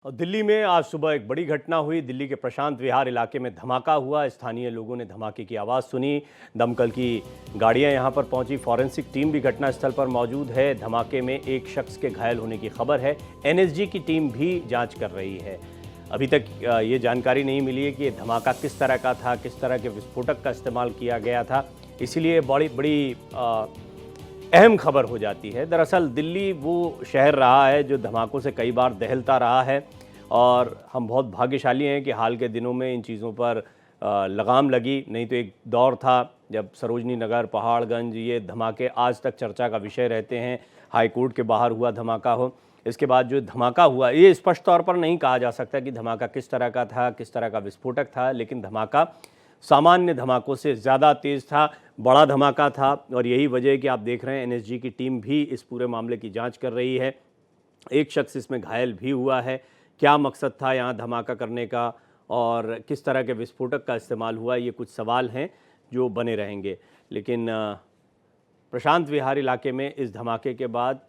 और दिल्ली में आज सुबह एक बड़ी घटना हुई। दिल्ली के प्रशांत विहार इलाके में धमाका हुआ। स्थानीय लोगों ने धमाके की आवाज़ सुनी। दमकल की गाड़ियां यहां पर पहुंची। फॉरेंसिक टीम भी घटनास्थल पर मौजूद है। धमाके में एक शख्स के घायल होने की खबर है। एनएसजी की टीम भी जांच कर रही है। अभी तक ये जानकारी नहीं मिली है कि ये धमाका किस तरह का था, किस तरह के विस्फोटक का इस्तेमाल किया गया था। इसीलिए बड़ी अहम खबर हो जाती है। दरअसल दिल्ली वो शहर रहा है जो धमाकों से कई बार दहलता रहा है और हम बहुत भाग्यशाली हैं कि हाल के दिनों में इन चीज़ों पर लगाम लगी। नहीं तो एक दौर था जब सरोजनी नगर, पहाड़गंज, ये धमाके आज तक चर्चा का विषय रहते हैं। हाई कोर्ट के बाहर हुआ धमाका हो, इसके बाद जो धमाका हुआ, ये स्पष्ट तौर पर नहीं कहा जा सकता कि धमाका किस तरह का था, किस तरह का विस्फोटक था, लेकिन धमाका सामान्य धमाकों से ज़्यादा तेज़ था, बड़ा धमाका था। और यही वजह है कि आप देख रहे हैं एनएसजी की टीम भी इस पूरे मामले की जांच कर रही है। एक शख्स इसमें घायल भी हुआ है। क्या मकसद था यहाँ धमाका करने का और किस तरह के विस्फोटक का इस्तेमाल हुआ, ये कुछ सवाल हैं जो बने रहेंगे। लेकिन प्रशांत विहार इलाके में इस धमाके के बाद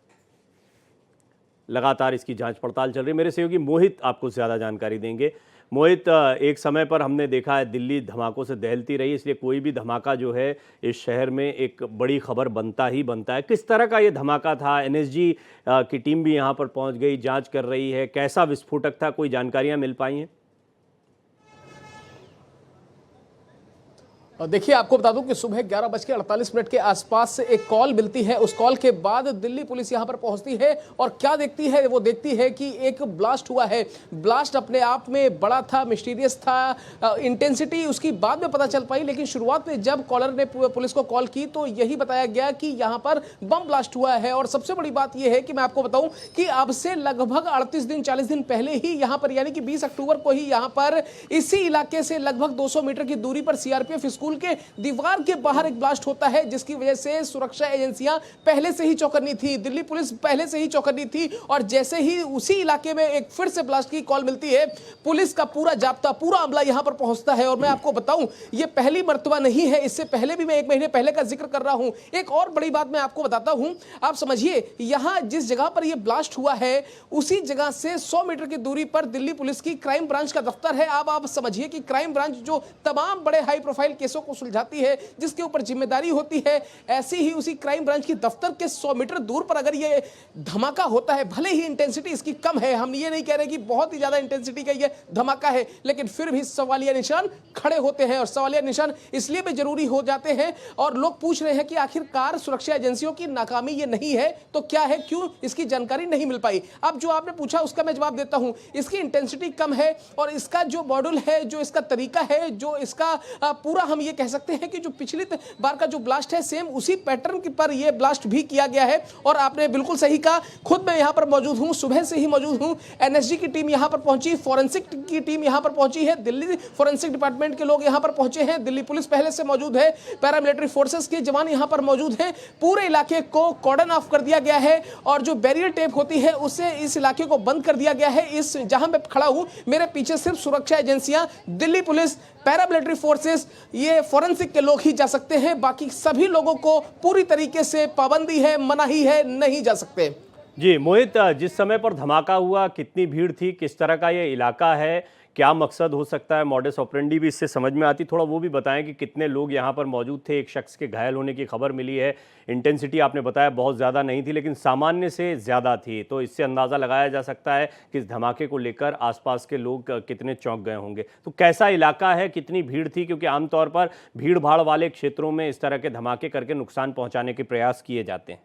लगातार इसकी जांच पड़ताल चल रही है। मेरे सहयोगी मोहित आपको ज़्यादा जानकारी देंगे। मोहित, एक समय पर हमने देखा है दिल्ली धमाकों से दहलती रही, इसलिए कोई भी धमाका जो है इस शहर में एक बड़ी खबर बनता ही बनता है। किस तरह का ये धमाका था? एनएसजी की टीम भी यहाँ पर पहुँच गई, जांच कर रही है। कैसा विस्फोटक था, कोई जानकारियाँ मिल पाई हैं? देखिए, आपको बता दूं कि सुबह 11:48 के आसपास से एक कॉल मिलती है। उस कॉल के बाद दिल्ली पुलिस यहां पर पहुंचती है और क्या देखती है, वो देखती है कि एक ब्लास्ट हुआ है। ब्लास्ट अपने आप में बड़ा था, मिस्टीरियस था। इंटेंसिटी उसकी बाद में पता चल पाई, लेकिन शुरुआत में जब कॉलर ने पुलिस को कॉल की तो यही बताया गया कि यहां पर बम ब्लास्ट हुआ है। और सबसे बड़ी बात यह है कि मैं आपको बताऊं कि अब से लगभग 38 दिन 40 दिन पहले ही यहां पर, यानी कि 20 अक्टूबर को ही यहां पर इसी इलाके से लगभग 200 मीटर की दूरी पर सीआरपीएफ स्कूल के दीवार के बाहर एक ब्लास्ट होता है, जिसकी वजह से सुरक्षा एजेंसियां पहले से ही चौकन्नी थी। दिल्ली पुलिस पहले से ही चौकन्नी थी और जैसे ही उसी इलाके में एक फिर से ब्लास्ट की कॉल मिलती है, पुलिस का पूरा जाब्ता, पूरा अमला यहां पर पहुंचता है। और मैं आपको बताऊं, यह पहली मर्तबा नहीं है, इससे पहले भी मैं 1 महीने पहले का जिक्र कर रहा हूं। एक और बड़ी बात मैं आपको बताता हूं, आप समझिए, यहां जिस जगह पर यह ब्लास्ट हुआ है उसी जगह से 100 मीटर की दूरी पर दिल्ली पुलिस की क्राइम ब्रांच का दफ्तर है। अब आप समझिए कि क्राइम ब्रांच जो तमाम बड़े हाई प्रोफाइल केसों को सुलझाती है, जिसके ऊपर जिम्मेदारी होती है, ऐसी ही उसी क्राइम ब्रांच की दफ्तर के 100 मीटर दूर पर अगर ये धमाका होता है, भले ही इंटेंसिटी इसकी कम है, हम ये नहीं कह रहे कि बहुत ही ज्यादा इंटेंसिटी का ये धमाका है, लेकिन फिर भी सवालिया निशान खड़े होते हैं। और सवालिया निशान इसलिए भी जरूरी हो जाते हैं और लोग पूछ रहे हैं कि आखिरकार सुरक्षा एजेंसियों की नाकामी ये नहीं है तो क्या है, क्यों इसकी जानकारी नहीं मिल पाई। अब जो आपने पूछा उसका मैं जवाब देता हूं। इसकी इंटेंसिटी कम है और इसका जो मॉड्यूल है, जो इसका तरीका है, जो इसका पूरा, हम ये कह सकते हैं कि जो पिछली बार का जो ब्लास्ट है सेम उसी पैटर्न पर यह ब्लास्ट भी किया गया है। और आपने बिल्कुल सही कहा, खुद मैं यहां पर मौजूद हूं, सुबह से ही मौजूद हूं। एनएसजी की टीम यहां पर पहुंची, फॉरेंसिक की टीम यहां पर पहुंची है, दिल्ली फॉरेंसिक डिपार्टमेंट के लोग यहां पर पहुंचे हैं, दिल्ली पुलिस पहले से मौजूद है, पैरामिलिट्री फोर्सेस के जवान यहां पर मौजूद हैं। पूरे इलाके को कॉर्डन ऑफ कर दिया गया है और जो बैरियर टेप होती है उससे इस इलाके को बंद कर दिया गया है। इस जहां मैं खड़ा हूं, मेरे पीछे सिर्फ सुरक्षा एजेंसियां, दिल्ली पुलिस, पैरामिलिट्री फोर्सेस, ये फॉरेंसिक के लोग ही जा सकते हैं। बाकी सभी लोगों को पूरी तरीके से पाबंदी है, मनाही है, नहीं जा सकते। जी मोहित, जिस समय पर धमाका हुआ कितनी भीड़ थी, किस तरह का ये इलाका है, क्या मकसद हो सकता है, मॉडस ऑपरेंडी भी इससे समझ में आती, थोड़ा वो भी बताएं कि कितने लोग यहाँ पर मौजूद थे। एक शख्स के घायल होने की खबर मिली है। इंटेंसिटी आपने बताया बहुत ज़्यादा नहीं थी, लेकिन सामान्य से ज़्यादा थी, तो इससे अंदाज़ा लगाया जा सकता है कि इस धमाके को लेकर आसपास के लोग कितने चौंक गए होंगे। तो कैसा इलाका है, कितनी भीड़ थी, क्योंकि आमतौर पर भीड़ भाड़ वाले क्षेत्रों में इस तरह के धमाके करके नुकसान पहुँचाने के प्रयास किए जाते हैं।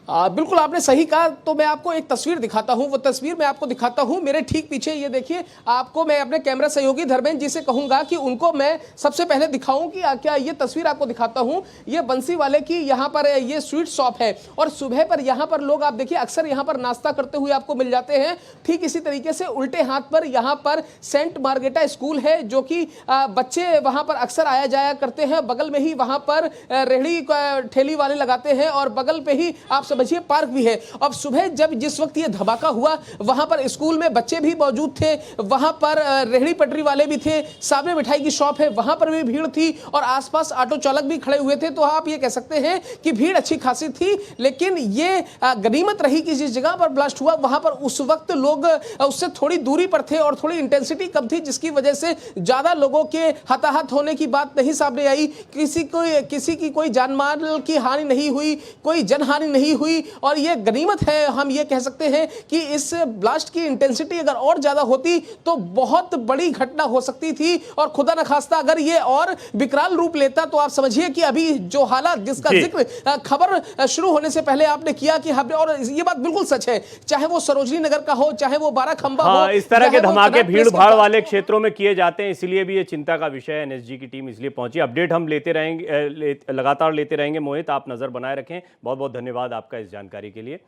बिल्कुल आपने सही कहा। तो मैं आपको एक तस्वीर दिखाता हूं, वो तस्वीर मैं आपको दिखाता हूं। मेरे ठीक पीछे ये देखिए, आपको मैं अपने कैमरा सहयोगी धर्मेंद्र जी से कहूंगा कि उनको मैं सबसे पहले दिखाऊं कि क्या ये तस्वीर आपको दिखाता हूं। ये बंसी वाले की यहाँ पर ये स्वीट शॉप है और सुबह पर यहाँ पर लोग, आप देखिए, अक्सर यहाँ पर नाश्ता करते हुए आपको मिल जाते हैं। ठीक इसी तरीके से उल्टे हाथ पर यहाँ पर सेंट मार्गेटा स्कूल है, जो कि बच्चे वहाँ पर अक्सर आया जाया करते हैं। बगल में ही वहाँ पर रेहड़ी ठेली वाले लगाते हैं और बगल पे ही आप समझिए पार्क भी है। अब सुबह जब जिस वक्त ये धमाका हुआ वहां पर स्कूल में बच्चे भी मौजूद थे, वहां पर रेहड़ी पटरी वाले भी थे, सामने मिठाई की शॉप है वहां पर भी भीड़ थी और आसपास ऑटो चालक भी खड़े हुए थे। तो आप ये कह सकते हैं कि भीड़ अच्छी खासी थी, लेकिन ये गनीमत रही कि जिस जगह पर ब्लास्ट हुआ वहां पर उस वक्त लोग उससे थोड़ी दूरी पर थे और थोड़ी इंटेंसिटी कम थी, जिसकी वजह से ज्यादा लोगों के हताहत होने की बात नहीं सामने आई। किसी की कोई जानमाल की हानि नहीं हुई, कोई जनहानि नहीं हुई और यह गनीमत है। हम ये कह सकते हैं कि इस ब्लास्ट की इंटेंसिटी अगर और ज्यादा होती तो बहुत बड़ी घटना हो सकती थी और खुदा न खास्ता अगर ये और विकराल रूप लेता तो आप समझिए कि अभी जो हालात जिसका जिक्र खबर शुरू होने से पहले आपने किया कि हमने, और ये बात बिल्कुल सच है, चाहे वो सरोजनी नगर का हो, चाहे वो बाराखंबा हो, इस तरह के धमाके भीड़ भाड़ वाले क्षेत्र क्षेत्रों में किए जाते हैं, इसलिए भी ये चिंता का विषय है। एनएसजी की टीम इसलिए पहुंची। अपडेट हम लेते रहेंगे, लगातार लेते रहेंगे। मोहित, आप नजर बनाए रखें। बहुत बहुत धन्यवाद आपका इस जानकारी के लिए।